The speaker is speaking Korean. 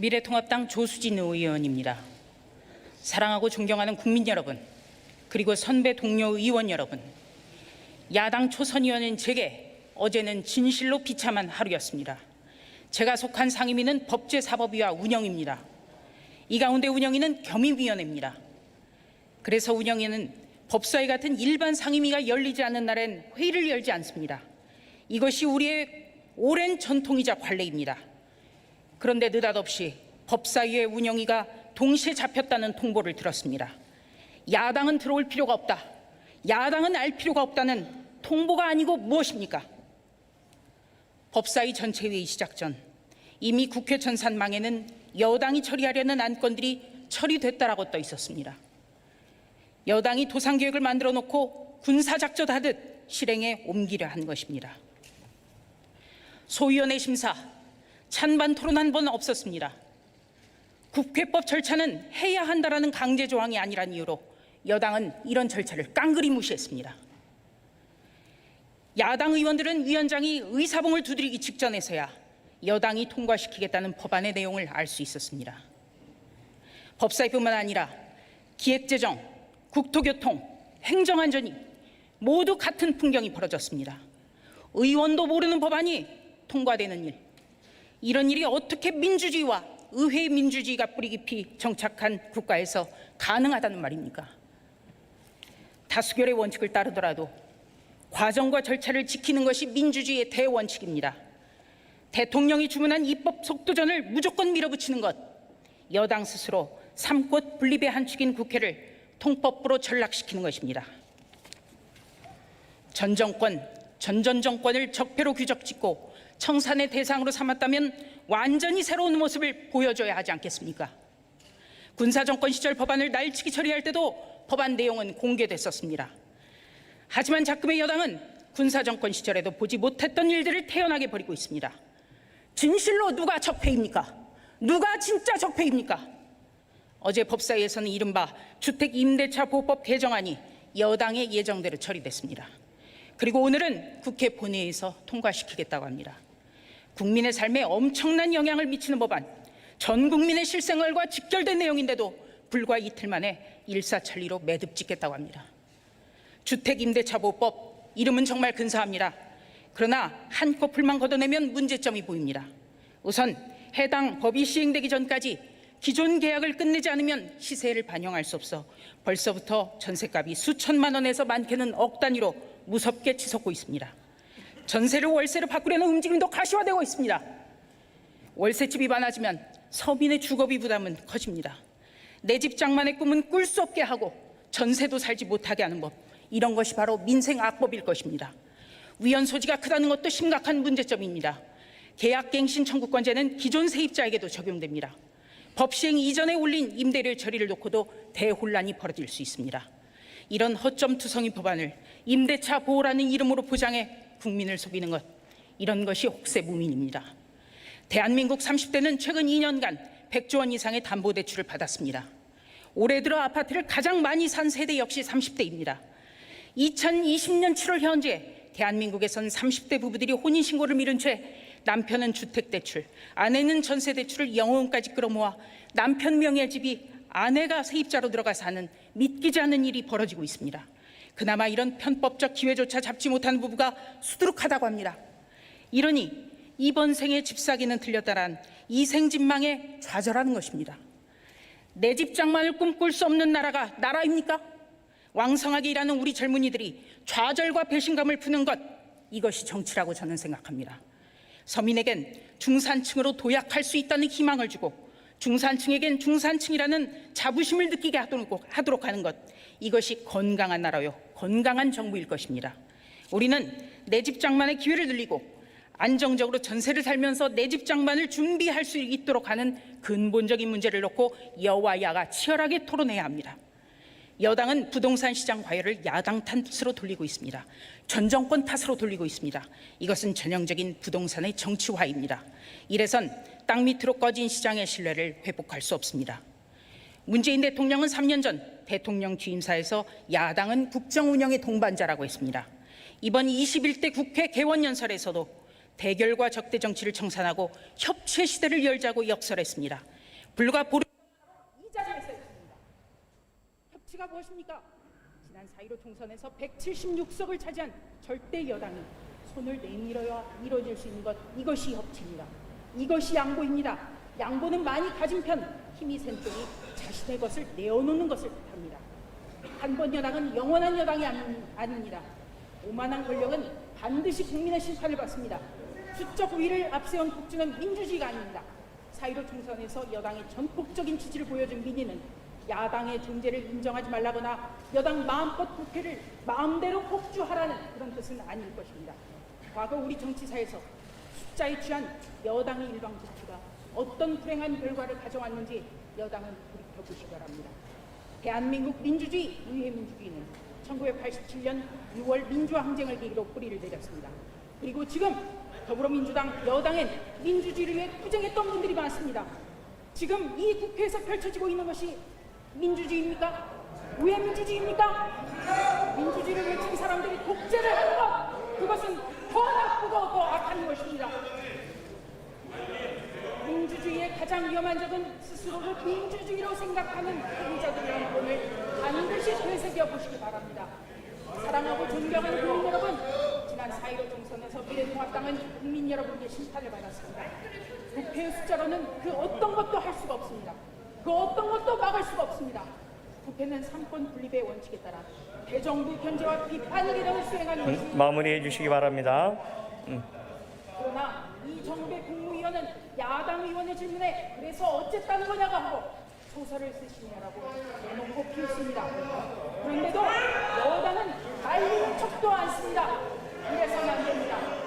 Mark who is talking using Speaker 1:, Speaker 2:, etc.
Speaker 1: 미래통합당 조수진 의원입니다. 사랑하고 존경하는 국민 여러분, 그리고 선배 동료 의원 여러분, 야당 초선 의원인 제게 어제는 진실로 비참한 하루였습니다. 제가 속한 상임위는 법제사법위와 운영입니다. 이 가운데 운영위는 겸임위원회입니다. 그래서 운영위는 법사위 같은 일반 상임위가 열리지 않는 날엔 회의를 열지 않습니다. 이것이 우리의 오랜 전통이자 관례입니다. 그런데 느닷없이 법사위의 운영위가 동시에 잡혔다는 통보를 들었습니다. 야당은 들어올 필요가 없다, 야당은 알 필요가 없다는 통보가 아니고 무엇입니까? 법사위 전체 회의 시작 전 이미 국회 전산망에는 여당이 처리하려는 안건들이 처리됐다라고 떠 있었습니다. 여당이 도상계획을 만들어 놓고 군사작전하듯 실행에 옮기려 한 것입니다. 소위원회 심사, 찬반 토론 한 번 없었습니다. 국회법 절차는 해야 한다라는 강제 조항이 아니란 이유로 여당은 이런 절차를 깡그리 무시했습니다. 야당 의원들은 위원장이 의사봉을 두드리기 직전에서야 여당이 통과시키겠다는 법안의 내용을 알 수 있었습니다. 법사위뿐만 아니라 기획재정, 국토교통, 행정안전이 모두 같은 풍경이 벌어졌습니다. 의원도 모르는 법안이 통과되는 일, 이런 일이 어떻게 민주주의와 의회 민주주의가 뿌리 깊이 정착한 국가에서 가능하다는 말입니까? 다수결의 원칙을 따르더라도 과정과 절차를 지키는 것이 민주주의의 대원칙입니다. 대통령이 주문한 입법 속도전을 무조건 밀어붙이는 것, 여당 스스로 삼권 분립의 한 축인 국회를 통법부로 전락시키는 것입니다. 전 정권을 적폐로 규적짓고 청산의 대상으로 삼았다면 완전히 새로운 모습을 보여줘야 하지 않겠습니까? 군사정권 시절 법안을 날치기 처리할 때도 법안 내용은 공개됐었습니다. 하지만 작금의 여당은 군사정권 시절에도 보지 못했던 일들을 태연하게 벌이고 있습니다. 진실로 누가 적폐입니까? 누가 진짜 적폐입니까? 어제 법사위에서는 이른바 주택임대차보호법 개정안이 여당의 예정대로 처리됐습니다. 그리고 오늘은 국회 본회의에서 통과시키겠다고 합니다. 국민의 삶에 엄청난 영향을 미치는 법안, 전 국민의 실생활과 직결된 내용인데도 불과 이틀 만에 일사천리로 매듭 짓겠다고 합니다. 주택임대차보호법, 이름은 정말 근사합니다. 그러나 한꺼풀만 걷어내면 문제점이 보입니다. 우선 해당 법이 시행되기 전까지 기존 계약을 끝내지 않으면 시세를 반영할 수 없어 벌써부터 전셋값이 수천만 원에서 많게는 억 단위로 무섭게 치솟고 있습니다. 전세를 월세로 바꾸려는 움직임도 가시화되고 있습니다. 월세집이 많아지면 서민의 주거비 부담은 커집니다. 내 집 장만의 꿈은 꿀 수 없게 하고 전세도 살지 못하게 하는 법, 이런 것이 바로 민생악법일 것입니다. 위헌 소지가 크다는 것도 심각한 문제점입니다. 계약갱신 청구권제는 기존 세입자에게도 적용됩니다. 법 시행 이전에 올린 임대료 처리를 놓고도 대혼란이 벌어질 수 있습니다. 이런 허점투성이 법안을 임대차 보호라는 이름으로 포장해 국민을 속이는 것, 이런 것이 혹세무민입니다. 대한민국 30대는 최근 2년간 100조 원 이상의 담보대출을 받았습니다. 올해 들어 아파트를 가장 많이 산 세대 역시 30대입니다. 2020년 7월 현재 대한민국에선 30대 부부들이 혼인신고를 미룬 채 남편은 주택대출, 아내는 전세대출을 영혼까지 끌어모아 남편 명의의 집이 아내가 세입자로 들어가 사는 믿기지 않는 일이 벌어지고 있습니다. 그나마 이런 편법적 기회조차 잡지 못한 부부가 수두룩하다고 합니다. 이러니 이번 생에 집 사기는 틀렸다란 이생진망에 좌절하는 것입니다. 내 집 장만을 꿈꿀 수 없는 나라가 나라입니까? 왕성하게 일하는 우리 젊은이들이 좌절과 배신감을 푸는 것, 이것이 정치라고 저는 생각합니다. 서민에겐 중산층으로 도약할 수 있다는 희망을 주고 중산층에겐 중산층이라는 자부심을 느끼게 하도록 하는 것, 이것이 건강한 나라요, 건강한 정부일 것입니다. 우리는 내 집 장만의 기회를 늘리고 안정적으로 전세를 살면서 내 집 장만을 준비할 수 있도록 하는 근본적인 문제를 놓고 여와 야가 치열하게 토론해야 합니다. 여당은 부동산 시장 과열을 야당 탓으로 돌리고 있습니다. 전 정권 탓으로 돌리고 있습니다. 이것은 전형적인 부동산의 정치화입니다. 이래선 땅 밑으로 꺼진 시장의 신뢰를 회복할 수 없습니다. 문재인 대통령은 3년 전 대통령 취임사에서 야당은 국정 운영의 동반자라고 했습니다. 이번 21대 국회 개원연설에서도 대결과 적대 정치를 청산하고 협치의 시대를 열자고 역설했습니다. 불과 보름 이 자리에서 했습니다. 협치가 무엇입니까? 지난 4.15 총선에서 176석을 차지한 절대 여당이 손을 내밀어야 이루어질 수 있는 것, 이것이 협치입니다. 이것이 양보입니다. 양보는 많이 가진 편, 힘이 센 쪽이 자신의 것을 내어놓는 것을 뜻합니다. 한 번 여당은 영원한 여당이 아닙니다. 오만한 권력은 반드시 국민의 심판을 받습니다. 수적 우위를 앞세운 폭주는 민주주의가 아닙니다. 4.15 총선에서 여당의 전폭적인 지지를 보여준 민의는 야당의 존재를 인정하지 말라거나 여당 마음껏 국회를 마음대로 폭주하라는 그런 뜻은 아닐 것입니다. 과거 우리 정치사에서 숫자에 취한 여당의 일방적투가 어떤 불행한 결과를 가져왔는지 여당은 돌이켜보시기 바랍니다. 대한민국 민주주의, 의회민주주의는 1987년 6월 민주화 항쟁을 계기로 뿌리를 내렸습니다. 그리고 지금 더불어민주당 여당엔 민주주의를 위해 투쟁했던 분들이 많습니다. 지금 이 국회에서 펼쳐지고 있는 것이 민주주의입니까? 의회민주주의입니까? 민주주의를 외친 사람들이 독재를 하는 것, 그것은 더 나쁘고 더 악한 것입니다. 민주주의의 가장 위험한 적은 스스로를 민주주의로 생각하는 후보자들이라는 본을 반드시 되새겨 보시기 바랍니다. 사랑하고 존경하는 국민 여러분, 지난 4.15 총선에서 미래통합당은 국민 여러분께 심판을 받았습니다. 국회의 숫자로는 그 어떤 것도 할 수가 없습니다. 그 어떤 것도 막을 수가 없습니다. 국회는 삼권 분립의 원칙에 따라 대정부 견제와 비판 기능을 수행하는 것이
Speaker 2: 마무리해 주시기 바랍니다.
Speaker 1: 그러나 이 정부의 국무위원은 야당 의원의 질문에 그래서 어쨌다는 거냐고 하고 소설을 쓰시냐라고 대놓고 비웃습니다. 그런데도 여당은 말리는 척도 않습니다. 그래서는 안 됩니다.